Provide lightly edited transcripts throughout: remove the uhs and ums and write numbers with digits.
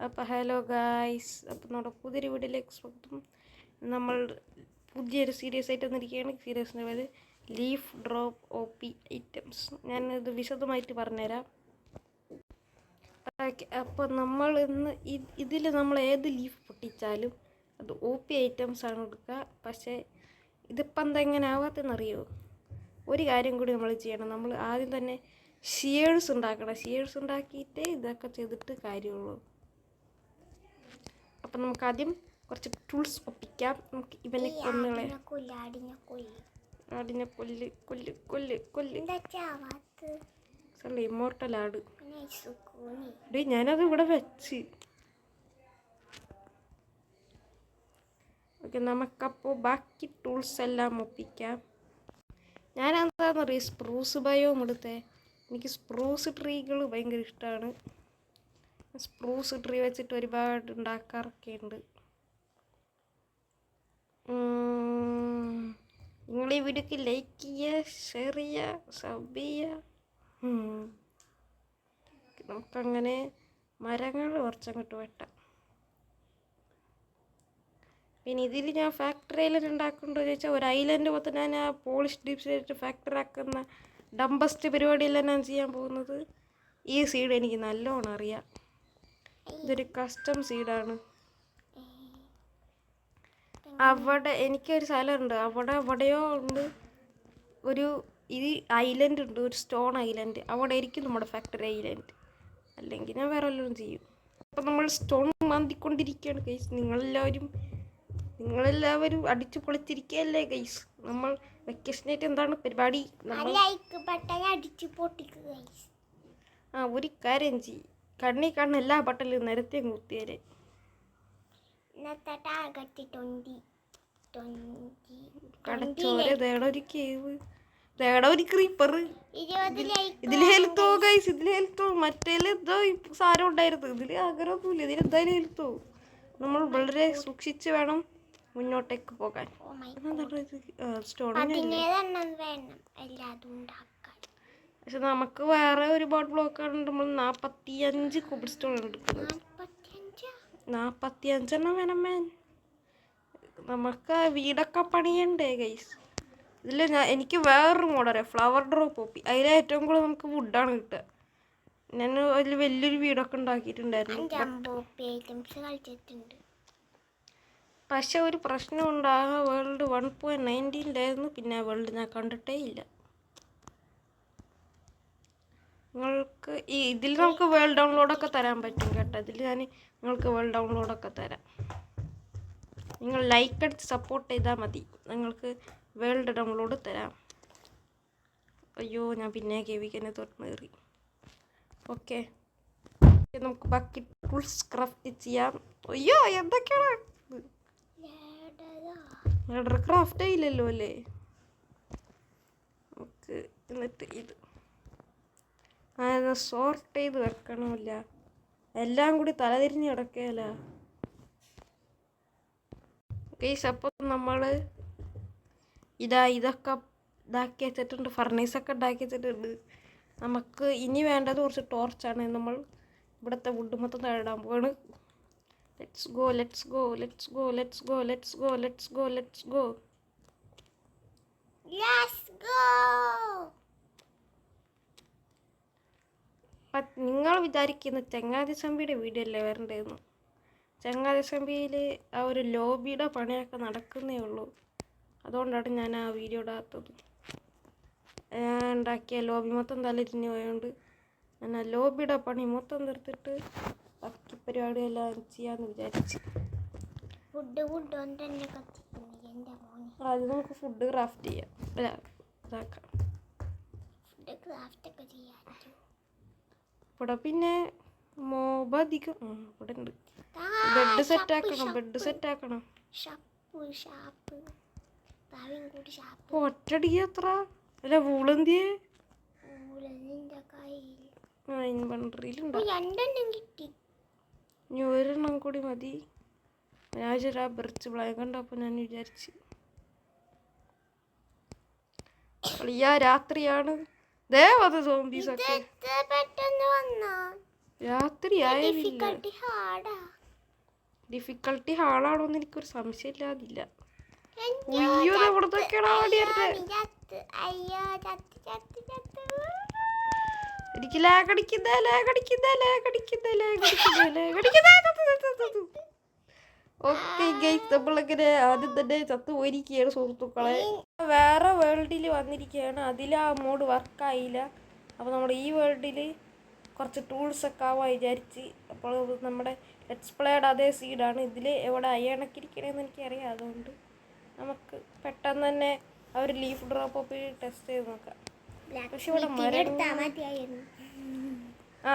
അപ്പോൾ hello guys, അപ്പോൾ നമ്മുടെ പുതിയൊരു വീഡിയോയിലേക്ക് സ്വാഗതം. നമ്മൾ പുതിയൊരു സീരീസ് ആയിട്ട് വന്നിരിക്കുകയാണ്. സീരീസിൻ്റെ പേര് ലീഫ് ഡ്രോപ്പ് OP ഐറ്റംസ്. ഞാനിത് വിശദമായിട്ട് പറഞ്ഞുതരാം. അപ്പോൾ നമ്മൾ ഇന്ന് ഇതിൽ നമ്മൾ ഏത് ലീഫ് പൊട്ടിച്ചാലും അത് OP ഐറ്റംസ് ആണ് എടുക്കുക. പക്ഷേ ഇതിപ്പം എന്താ എങ്ങനെ ആവാത്തെന്നറിയോ? ഒരു കാര്യം കൂടി നമ്മൾ ചെയ്യണം. നമ്മൾ ആദ്യം തന്നെ ഷിയേഴ്സ് ഉണ്ടാക്കണം. ഷിയേഴ്സ് ഉണ്ടാക്കിയിട്ടേ ഇതൊക്കെ ചെയ്തിട്ട് കാര്യമുള്ളൂ. അപ്പം നമുക്ക് ആദ്യം കുറച്ച് ടൂൾസ് ഒപ്പിക്കാം. നമുക്ക് ഇവനെ കൊന്നുകളെ. ആടിനെ കൊല്ല് കൊല്ല് കൊല്ല് കൊല്ല്. ഇമ്മോർട്ടൽ ആട്. ഡേ ഞാനത് ഇവിടെ വെച്ച്. ഓക്കെ, നമുക്കപ്പോൾ ബാക്കി ടൂൾസ് എല്ലാം ഒപ്പിക്കാം. ഞാൻ എന്താണെന്ന് അറിയാം, സ്പ്രൂസ് ബയോം എടുത്തേ. എനിക്ക് സ്പ്രൂസ് ട്രീകൾ ഭയങ്കര ഇഷ്ടമാണ്. സ്പ്രൂസ് ട്രീ വെച്ചിട്ട് ഒരുപാട് ഉണ്ടാക്കാറൊക്കെ ഉണ്ട്. നിങ്ങൾ ഈ വീഡിയോക്ക് ലൈക്ക് ചെയ്യുക, ഷെയർ ചെയ്യുക, സബ് ചെയ്യുക. നമുക്കങ്ങനെ മരങ്ങൾ കുറച്ചങ്ങോട്ട് വെട്ടാം. പിന്നെ ഇതിൽ ഞാൻ ഫാക്ടറി ഐലൻഡ് ഉണ്ടാക്കുന്നുണ്ടോ ചോദിച്ചാൽ, ഒരു ഐലൻഡ് മൊത്തം ഞാൻ ആ പോളിഷ് ഡീപ്സിലായിട്ട് ഫാക്ടറി ആക്കുന്ന ഡംബസ്റ്റ് പരിപാടിയെല്ലാം ഞാൻ ചെയ്യാൻ പോകുന്നത്. ഈ സീഡ് എനിക്ക് നല്ലോണം അറിയാം. ഇതൊരു കസ്റ്റം സീഡാണ്. അവിടെ എനിക്കൊരു സ്ഥലമുണ്ട്, എവിടെയോ ഉണ്ട് ഒരു ഐലൻഡ് ഉണ്ട്, ഒരു സ്റ്റോൺ ഐലൻഡ്. അവിടെ ആയിരിക്കും നമ്മുടെ ഫാക്ടറി ഐലൻഡ്. അല്ലെങ്കിൽ ഞാൻ വേറെ വല്ലതും ചെയ്യും. അപ്പം നമ്മൾ സ്റ്റോൺ മാന്തിക്കൊണ്ടിരിക്കുകയാണ് ഗൈസ്. നിങ്ങളെല്ലാവരും അടിച്ചു പൊളിച്ചിരിക്കുകയല്ലേ ഗൈസ്. നമ്മൾ വെക്കേഷനായിട്ട് എന്താണ് പരിപാടി? ഒരു കാര്യം ചെയ്യും, കണ്ണി കാണുന്ന എല്ലാ ബട്ടലും നിരത്തെ കുത്തിയേരെ. കടച്ചോരെ ഒരു കേവ്, ഒരു ക്രീപ്പർ. ഇതിൽ ഹെൽത്തോ ഗൈസ്, ഇതിൽ ഹെൽത്തോ. മറ്റേല് എന്തോ സാരം ഉണ്ടായിരുന്നു, ഇതിൽ ആഗ്രഹമൊന്നുമില്ല. ഇതിലെന്തായാലും ഹെൽത്തോ. നമ്മൾ വളരെ സൂക്ഷിച്ച് വേണം മുന്നോട്ടേക്ക് പോകാൻ. സ്റ്റോൺ പക്ഷെ നമുക്ക് വേറെ ഒരുപാട് ബ്ലോക്കാണ്. നമ്മൾ 45 കോബിൾ സ്റ്റോൺ എടുക്കുന്നത്. 45 വേണം മേൻ. നമുക്ക് വീടൊക്കെ പണിയണ്ടേ ഗൈസ്. ഇതിൽ എനിക്ക് വേറൊരു മോഡറിയാം, ഫ്ലവർ ഡ്രോപ്പ് OP. അതിലെ ഏറ്റവും കൂടുതൽ നമുക്ക് വുഡാണ് കിട്ടുക. ഞാൻ അതിൽ വലിയൊരു വീടൊക്കെ ഉണ്ടാക്കിയിട്ടുണ്ടായിരുന്നു. പക്ഷെ ഒരു പ്രശ്നമുണ്ട്, ആ വേൾഡ് 1.19 പിന്നെ ആ വേൾഡ് ഞാൻ കണ്ടിട്ടേ ഇല്ല. നിങ്ങൾക്ക് ഇതിൽ നമുക്ക് വേൾഡ് ഡൗൺലോഡൊക്കെ തരാൻ പറ്റും കേട്ടോ. ഇതിൽ ഞാൻ നിങ്ങൾക്ക് വേൾഡ് ഡൗൺലോഡൊക്കെ തരാം. നിങ്ങൾ ലൈക്ക് അടിച്ച് സപ്പോർട്ട് ചെയ്താൽ മതി, നിങ്ങൾക്ക് വേൾഡ് ഡൗൺലോഡ് തരാം. അയ്യോ, ഞാൻ പിന്നെ കേവിക്കനെ തൊട്ട്. ഓക്കെ, നമുക്ക് ബാക്കി ടൂൾസ് ക്രാഫ്റ്റ് ചെയ്യാം. അയ്യോ, എന്തൊക്കെയാണ് ലെഡർ ക്രാഫ്റ്റ് ആയില്ലല്ലോ അല്ലേ. നമുക്ക് എന്നിട്ട് ഇത് സോർട്ട് ചെയ്ത് വെക്കണമില്ല, എല്ലാം കൂടി തലതിരിഞ്ഞ് കിടക്കുകയല്ല ഗൈസ്. അപ്പം നമ്മൾ ഇതൊക്കെ ഇതാക്കി വെച്ചിട്ടുണ്ട്, ഫർണീസൊക്കെ ഉണ്ടാക്കി വെച്ചിട്ടുണ്ട്. നമുക്ക് ഇനി വേണ്ടത് കുറച്ച് ടോർച്ചാണ്. നമ്മൾ ഇവിടുത്തെ വുഡ് മൊത്തം തേടാൻ പോവാണ്. Let's go let's go let's go let's go let's go let's go let's go let's go. നിങ്ങൾ വിചാരിക്കുന്ന ചങ്ങാതിസംബിയുടെ വീഡിയോ അല്ലേ വരണ്ടേന്ന്. ചങ്ങാതിസംബിയിൽ ആ ഒരു ലോബിയുടെ പണിയൊക്കെ നടക്കുന്നേ ഉള്ളൂ. അതുകൊണ്ടാണ് ഞാൻ ആ വീഡിയോ ഇടാത്തത്. ഞാൻ ഉണ്ടാക്കിയ ലോബി മൊത്തം തലതിരിഞ്ഞ് പോയതുകൊണ്ട് ഞാൻ ആ ലോബിയുടെ പണി മൊത്തം തീർത്തിട്ട് ബാക്കി പരിപാടിയെല്ലാം ചെയ്യാമെന്ന് വിചാരിച്ചു. അത് നമുക്ക് ഫുഡ് ക്രാഫ്റ്റ് ചെയ്യാം. ഇതാക്കാം ഇവിടെ. പിന്നെ മോബ് അധികം ഇവിടെ ഉണ്ട്. ബെഡ് സെറ്റാക്കണം. ഒറ്റടി എത്ര അല്ല വൂളന്തിയെ ഇൻവെന്ററിയിലുണ്ടോ? ഇനി ഒരെണ്ണം കൂടി മതി. ഞാൻ ആ ബെർച്ച് ബ്ലാങ്ക് കണ്ടപ്പോൾ ഞാൻ വിചാരിച്ച് രാത്രിയാണ്. സോംബീസൊക്കെ രാത്രി ആയില്ല. ഡിഫിക്കൽട്ടി ഹാളാണോ എന്ന് എനിക്കൊരു സംശയമില്ലാതില്ല. അയ്യോ എവിടത്തൊക്കെയാണ് ഓടിയത്. എനിക്ക് ലാഗടിക്കുന്ന. ഓക്കെ ഗൈസ്, നമ്മളിങ്ങനെ ആദ്യം തന്നെ ചത്തു പോയിരിക്കുകയാണ് സുഹൃത്തുക്കളെ. വേറെ വേൾഡിൽ വന്നിരിക്കുകയാണ്. അതിൽ ആ മോഡ് വർക്കായില്ല. അപ്പോൾ നമ്മുടെ ഈ വേൾഡിൽ കുറച്ച് ടൂൾസൊക്കെ ആവാൻ വിചാരിച്ച്. അപ്പോൾ നമ്മുടെ ലെറ്റ്സ് പ്ലേയുടെ അതേ സീഡാണ്. ഇതിൽ എവിടെ അയ്യണക്കിരിക്കണമെന്ന് എനിക്കറിയാം. അതുകൊണ്ട് നമുക്ക് പെട്ടെന്ന് തന്നെ ആ ഒരു ലീഫ് ഡ്രോപ്പ് അപ്പ് ടെസ്റ്റ് ചെയ്ത് നോക്കാം. പക്ഷെ ഇവിടെ മരം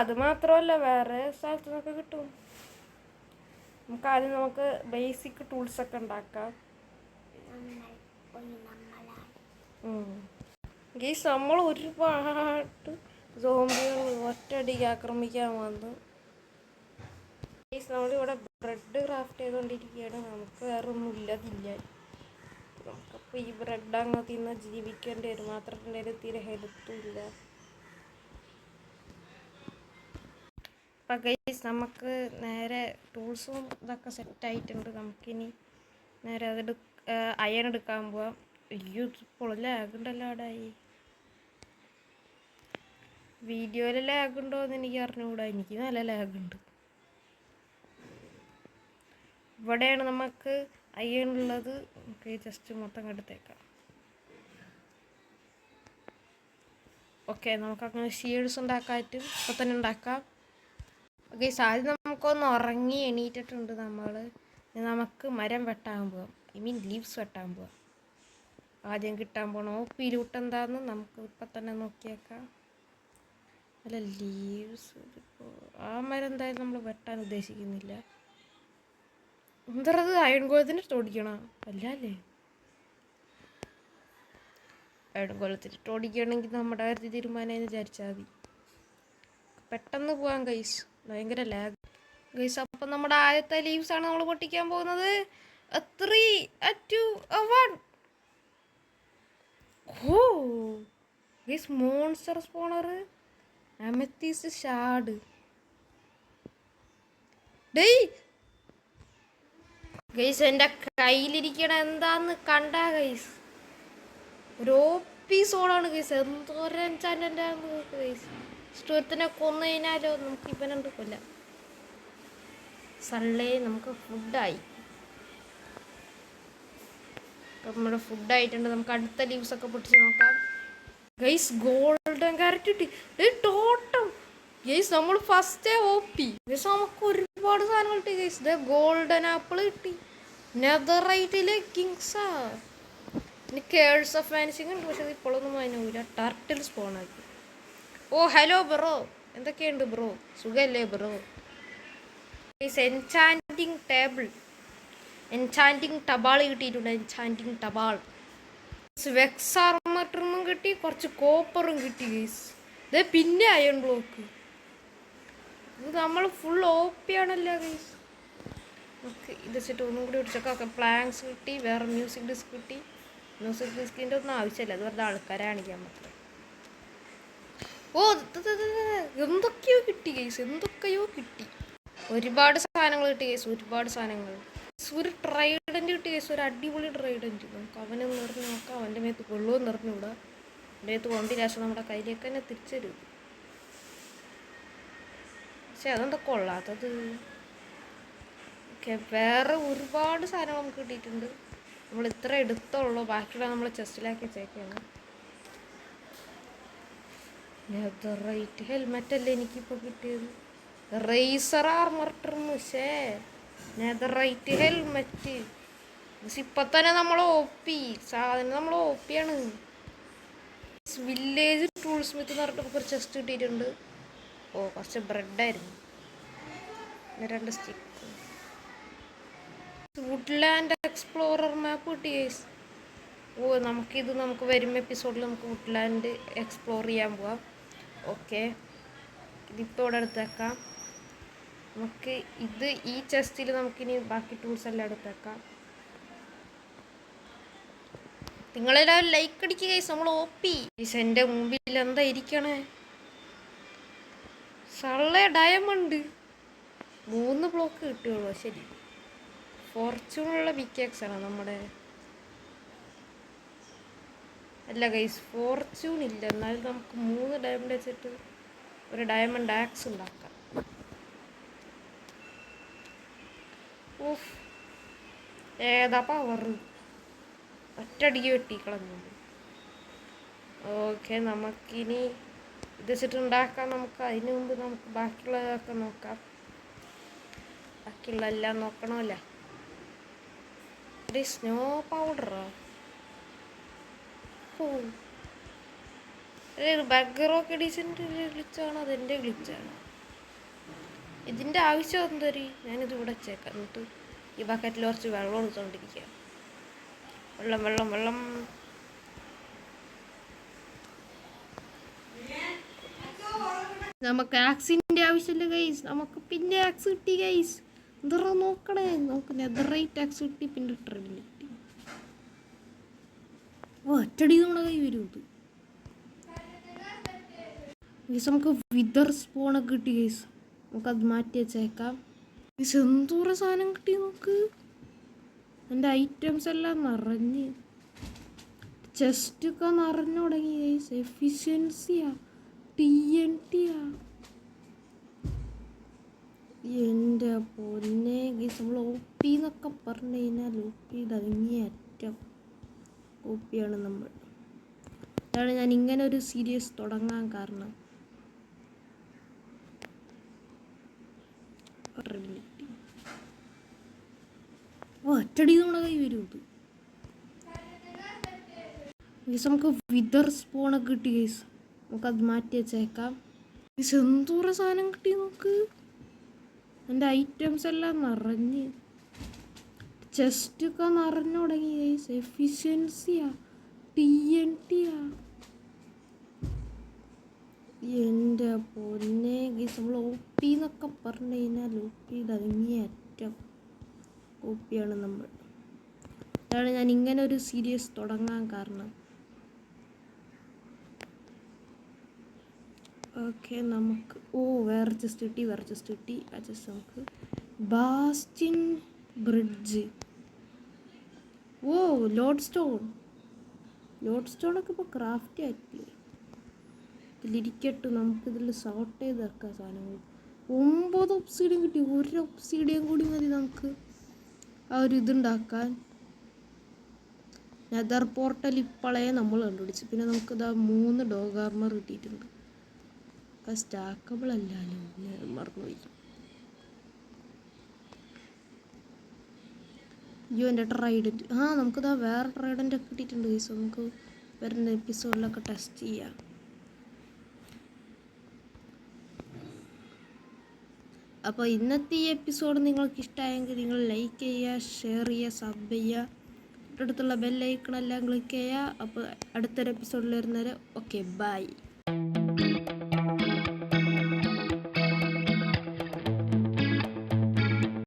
അത് മാത്രമല്ല വേറെ സ്ഥലത്ത് നിന്നൊക്കെ കിട്ടും. നമുക്ക് ബേസിക് ടൂൾസൊക്കെ ഉണ്ടാക്കാം. ഗൈസ്, നമ്മൾ ഒരുപാട് സോംബികൾ ഒറ്റയടിക്ക് ആക്രമിക്കാൻ വന്നു. ഗൈസ്, നമ്മളിവിടെ ബ്രെഡ് ക്രാഫ്റ്റ് ചെയ്തുകൊണ്ടിരിക്കുകയാണ്. നമുക്ക് വേറെ ഒന്നും ഇല്ലതില്ല. നമുക്കപ്പോൾ ഈ ബ്രെഡ് അങ്ങ് തിന്ന് ജീവിക്കേണ്ടി വരും. മാത്രമല്ല തീരെ ഹെൽത്തും ഇല്ല. അപ്പം ഗൈസ്, നമുക്ക് നേരെ ടൂൾസും ഇതൊക്കെ സെറ്റായിട്ടുണ്ട്. നമുക്കിനി നേരെ അയൺ എടുക്കാൻ പോവാം. അയ്യോ ഇപ്പോൾ ലാഗുണ്ടല്ലോ. അവിടെ വീഡിയോയിൽ ലാഗുണ്ടോ എന്ന് എനിക്ക് അറിഞ്ഞുകൂടാ. എനിക്ക് നല്ല ലാഗുണ്ട്. ഇവിടെയാണ് നമുക്ക് അയൺ ഉള്ളത്. നമുക്ക് ജസ്റ്റ് മൊത്തം എടുത്തേക്കാം. ഓക്കെ, നമുക്കങ്ങനെ ഷീൽഡ്സ് ഉണ്ടാക്കാനായിട്ട് ഇപ്പം തന്നെ ഉണ്ടാക്കാം. ഓക്കെ, ആദ്യം നമുക്കൊന്ന് ഉറങ്ങി എണീറ്റിട്ടുണ്ട് നമ്മൾ. നമുക്ക് മരം വെട്ടാൻ പോവാം. ലീവ്സ് വെട്ടാൻ പോവാം. ആദ്യം കിട്ടാൻ പോകണം OP ലൂട്ട് എന്താന്ന് നമുക്ക് ഇപ്പം തന്നെ നോക്കിയേക്കാം. അല്ല, ലീവ്സ് ഇപ്പോൾ ആ മരം എന്തായാലും നമ്മൾ വെട്ടാൻ ഉദ്ദേശിക്കുന്നില്ല. എന്തത് അയൺ ഗോളത്തിന് ഓടിക്കണം അല്ലേ? അയൺ ഗോളത്തിന് ഓടിക്കുകയാണെങ്കിൽ നമ്മുടെ കാര്യത്തിൽ തീരുമാനം വിചാരിച്ചാൽ മതി. പെട്ടെന്ന് പോകാൻ ഗൈസ്, ഭയങ്കര ലാഗ് ഗൈസ്. അപ്പം നമ്മുടെ ആദ്യത്തെ ലീവ്സ് ആണ് നമ്മൾ പൊട്ടിക്കാൻ പോകുന്നത്. 3, 2, 1. ഓ ഗൈസ്, മോൺസ്റ്റർ സ്പോണർ അമെത്തീസ് ഷാഡ്. ഡേയ് ഗൈസ്, എൻ്റെ കയ്യിലിരിക്കണ എന്താന്ന് കണ്ടാ ഗൈസ്? ഒരു OP സോണാണ് ഗൈസ്. എന്തോരം ചാനൻ്റെ ഗൈസ്. ഇഷ്ടത്തിനെ കൊന്നു കഴിഞ്ഞാലോ നമുക്ക് ഇവനുണ്ട് കൊല്ലാം. സൺലേ നമുക്ക് ഫുഡായി. നമ്മുടെ ഫുഡായിട്ടുണ്ട്. നമുക്ക് അടുത്ത ലീവ്സൊക്കെ പൊട്ടിച്ച് നോക്കാം. ഗൈസ്, ഗോൾഡൻ ക്യാരറ്റ് കിട്ടി. ടോട്ടം ഗൈസ്, നമ്മൾ ഫസ്റ്റ് OP ഗൈസ്. നമുക്ക് ഒരുപാട് സാധനങ്ങൾ കിട്ടി ഗൈസ്. ഇത് ഗോൾഡൻ ആപ്പിൾ കിട്ടി. നെതറൈറ്റിലെ കിങ്സാ. ഇനി കേഴ്സ് ഓഫ് വാനിഷിംഗ് ഉണ്ട്. പക്ഷെ ഇപ്പോഴൊന്നും വാങ്ങില്ല. ടർട്ടിൽ സ്പോണാക്കി. ഓ ഹലോ ബ്രോ, എന്തൊക്കെയുണ്ട് ബ്രോ? സുഖല്ലേ ബ്രോ? എൻചാൻറ്റിങ് ടേബിൾ, എൻചാൻറ്റിങ് ടബാൾ കിട്ടിയിട്ടുണ്ട്. എൻചാൻറ്റിങ് ടബാൾ, വെക്സ് ആർമറും കിട്ടി, കുറച്ച് കോപ്പറും കിട്ടി ഗൈസ്. ഇത് പിന്നെ അയൺ ബ്ലോക്ക്. ഇത് നമ്മൾ ഫുൾ OP ആണല്ലോ ഗൈസ്. ഓക്കെ, ഇത് വെച്ചിട്ട് ഒന്നും കൂടി പിടിച്ചൊക്കെ പ്ലാങ്സ് കിട്ടി. വേറെ മ്യൂസിക് ഡിസ്ക് കിട്ടി. മ്യൂസിക് ഡിസ്കിൻ്റെ ഒന്നും ആവശ്യമില്ല. അത് വെറുതെ ആൾക്കാരെ കാണിക്കാൻ മാത്രം. ഓ എന്തൊക്കെയോ കിട്ടി ഗൈസ്, എന്തൊക്കെയോ കിട്ടി. ഒരുപാട് സാധനങ്ങൾ കിട്ടി ഗൈസ്, ഒരുപാട് സാധനങ്ങൾ. ഒരു ട്രൈഡൻറ്റ് കിട്ടി ഗൈസ്, ഒരു അടിപൊളി ട്രൈഡൻറ്റ്. നമുക്ക് അവനെ നിറഞ്ഞു നോക്കാം. അവൻ്റെ മേത്ത് കൊള്ളുമെന്ന് നിറഞ്ഞുകൂടാ. എൻ്റെ മേത്ത് കൊണ്ടി ശേഷം നമ്മുടെ കയ്യിലേക്ക് തന്നെ തിരിച്ചരുത്. പക്ഷെ അതെന്താ കൊള്ളാത്തത്? ഓക്കെ, വേറെ ഒരുപാട് സാധനങ്ങൾ നമുക്ക് കിട്ടിയിട്ടുണ്ട്. നമ്മൾ ഇത്ര എടുത്തുള്ളൂ. ബാക്കിയുള്ള നമ്മൾ ചെസ്റ്റിലാക്കി വെച്ചേക്കാണ്. നെതറൈറ്റ് ഹെൽമെറ്റ് അല്ലേ എനിക്കിപ്പോൾ കിട്ടിയത്. Raiser armour trim. പക്ഷേ നെതറൈറ്റ് ഹെൽമെറ്റ് ഇപ്പം തന്നെ നമ്മൾ OP സാധനം. നമ്മൾ OP ആണ്. വില്ലേജ് ടൂൾ സ്മിത്ത് എന്ന് പറഞ്ഞിട്ട് നമുക്ക് ഒരു ചെസ്റ്റ് കിട്ടിയിട്ടുണ്ട്. ഓ, കുറച്ച് ബ്രെഡായിരുന്നു. 2 സ്റ്റിക്ക്. വുഡ്ലാൻഡ് എക്സ്പ്ലോറർ മാപ്പ് കിട്ടി ഗൈസ്. ഓ, നമുക്ക് വരും എപ്പിസോഡിൽ നമുക്ക് വുഡ്ലാൻഡ് എക്സ്പ്ലോർ ചെയ്യാൻ പോവാം. ഓക്കെ, ഇതിപ്പോൾ ഇവിടെ എടുത്തേക്കാം. നമുക്ക് ഈ ചെസ്റ്റിൽ നമുക്കിനി ബാക്കി ടൂൾസ് എല്ലാം എടുത്തേക്കാം. നിങ്ങളെല്ലാവരും ലൈക്ക് അടിക്കുക ഗൈസ്. നമ്മൾ OP. എൻ്റെ മുമ്പിൽ എന്താ ഇരിക്കണേ? സള്ള ഡയമണ്ട് 3 ബ്ലോക്ക് കിട്ടുകയുള്ളൂ. ശരി, ഫോർച്യൂണുള്ള പിക്കാക്സ് ആണ് നമ്മുടെ. അല്ല ഗൈസ്, ഫോർച്യൂൺ ഇല്ല, എന്നാലും നമുക്ക് 3 ഡയമണ്ട് വെച്ചിട്ട് ഒരു ഡയമണ്ട് ആക്സ് ഉണ്ടാക്കാം. ഓഫ്, ഏതാ പവർ! ഒറ്റടിക്ക് വെട്ടിക്കളഞ്ഞു. ഓക്കെ, നമുക്കിനി ഇത് വെച്ചിട്ട് ഉണ്ടാക്കാം. നമുക്ക് അതിന് മുമ്പ് നമുക്ക് ബാക്കിയുള്ളതൊക്കെ നോക്കാം. ബാക്കിയുള്ള എല്ലാം നോക്കണമല്ലോ. സ്നോ പൗഡറോ? ഓ, ബഗ്റോക്ക് എഡീഷൻ്റെ ഗ്ലിച്ചാണോ അതെൻ്റെ ഗ്ലിച്ചാണ്? ഇതിൻ്റെ ആവശ്യം എന്തൊരു, ഞാനിത് ഇവിടെ വെച്ചേക്കാം. എന്നിട്ട് ഈ ബക്കറ്റിൽ കുറച്ച് വെള്ളം എടുത്തുകൊണ്ടിരിക്കുക. വെള്ളം വെള്ളം വെള്ളം. നമുക്ക് ആക്സിൻ്റെ ആവശ്യമില്ല ഗൈസ്, നമുക്ക് പിന്നെ ആക്സ് കിട്ടി ഗൈസ്. എന്താ നോക്കണേ, നമുക്ക് നെതറൈറ്റ് ആക്സ് കിട്ടി, പിന്നെ ട്രെഡിൽ കിട്ടി. ഒറ്റടി നമ്മുടെ കൈ വരും ഇത് ഗൈസ്. നമുക്ക് വിതർ സ്പോണൊക്കെ കിട്ടി ഗൈസ്, നമുക്കത് മാറ്റി വെച്ചേക്കാം ഗൈസ്. എന്തോരം സാധനം കിട്ടി നോക്ക്, എൻ്റെ ഐറ്റംസ് എല്ലാം നിറഞ്ഞ്, ചെസ്റ്റൊക്കെ നിറഞ്ഞു തുടങ്ങി ഗൈസ്. എഫിഷ്യൻസിയാ, TNTയാ, എൻ്റെ പൊന്നെ ഗൈസ്. നമ്മൾ OP എന്നൊക്കെ പറഞ്ഞു കഴിഞ്ഞാൽ OP ഇതങ്ങിയ അറ്റം OPയാണ് നമ്മൾ. അതാണ് ഞാൻ ഇങ്ങനെ ഒരു സീരീസ് തുടങ്ങാൻ കാരണം. ഒറ്റടി നമ്മുടെ കൈ വരും ഇത് ഗൈസ്. നമുക്ക് വിതർ സ്പോണൊക്കെ കിട്ടി ഗൈസ്, നമുക്കത് മാറ്റി വെച്ചേക്കാം ഗൈസ്. എന്തോരം സാധനം കിട്ടി നോക്ക്, എൻ്റെ ഐറ്റംസ് എല്ലാം നിറഞ്ഞ്, ചെസ്റ്റൊക്കെ നിറഞ്ഞു തുടങ്ങി ഗൈസ്. എഫിഷ്യൻസിയാ, TNTയാ, എൻ്റെ പൊന്നെ ഗൈസ്. നമ്മൾ OP എന്നൊക്കെ പറഞ്ഞു കഴിഞ്ഞാൽ OP ഇതങ്ങിയ അറ്റം OPയാണ് നമ്മൾ. അതാണ് ഞാൻ ഇങ്ങനെ ഒരു സീരീസ് തുടങ്ങാൻ കാരണം. ഓക്കെ, നമുക്ക് വേറെ ചെസ്റ്റ് കിട്ടി. ആ ചെസ്റ്റ് നമുക്ക് ബാസ്റ്റിൻ ബ്രിഡ്ജ്. ലോഡ് സ്റ്റോണൊക്കെ ഇപ്പോൾ ക്രാഫ്റ്റ് ആയിട്ടില്ലേ, ഇതിലിരിക്കട്ടെ. നമുക്കിതിൽ സോർട്ട് ചെയ്ത് വെക്കാം സാധനങ്ങൾ. 9 ഒബ്സിഡിയൻ കിട്ടി, ഒരു ഒബ്സിഡിയൻ കൂടി മതി നമുക്ക് ആ ഒരു ഇതുണ്ടാക്കാൻ. നെതർ പോർട്ടൽ ഇപ്പോഴേ നമ്മൾ കണ്ടുപിടിച്ചു. പിന്നെ നമുക്കിതാ 3 ഡോഗ് ആർമർ കിട്ടിയിട്ടുണ്ട്. സ്റ്റാക്കബിൾ അല്ലല്ലോ, മറന്നുപോയി. എൻ്റെ ട്രൈഡൻറ്റ്, നമുക്കിതാ വേറെ ട്രൈഡൻ്റ് ഒക്കെ കിട്ടിയിട്ടുണ്ട് ഗൈസ്. നമുക്ക് വരുന്ന എപ്പിസോഡിലൊക്കെ ടെസ്റ്റ് ചെയ്യാം. അപ്പോൾ ഇന്നത്തെ ഈ എപ്പിസോഡ് നിങ്ങൾക്ക് ഇഷ്ടമായെങ്കിൽ നിങ്ങൾ ലൈക്ക് ചെയ്യുക, ഷെയർ ചെയ്യുക, സബ് ചെയ്യുക, തൊട്ടടുത്തുള്ള ബെല്ലൈക്കണെല്ലാം ക്ലിക്ക് ചെയ്യുക. അപ്പോൾ അടുത്തൊരു എപ്പിസോഡിൽ വരുന്നവരെ ഓക്കെ, ബൈ.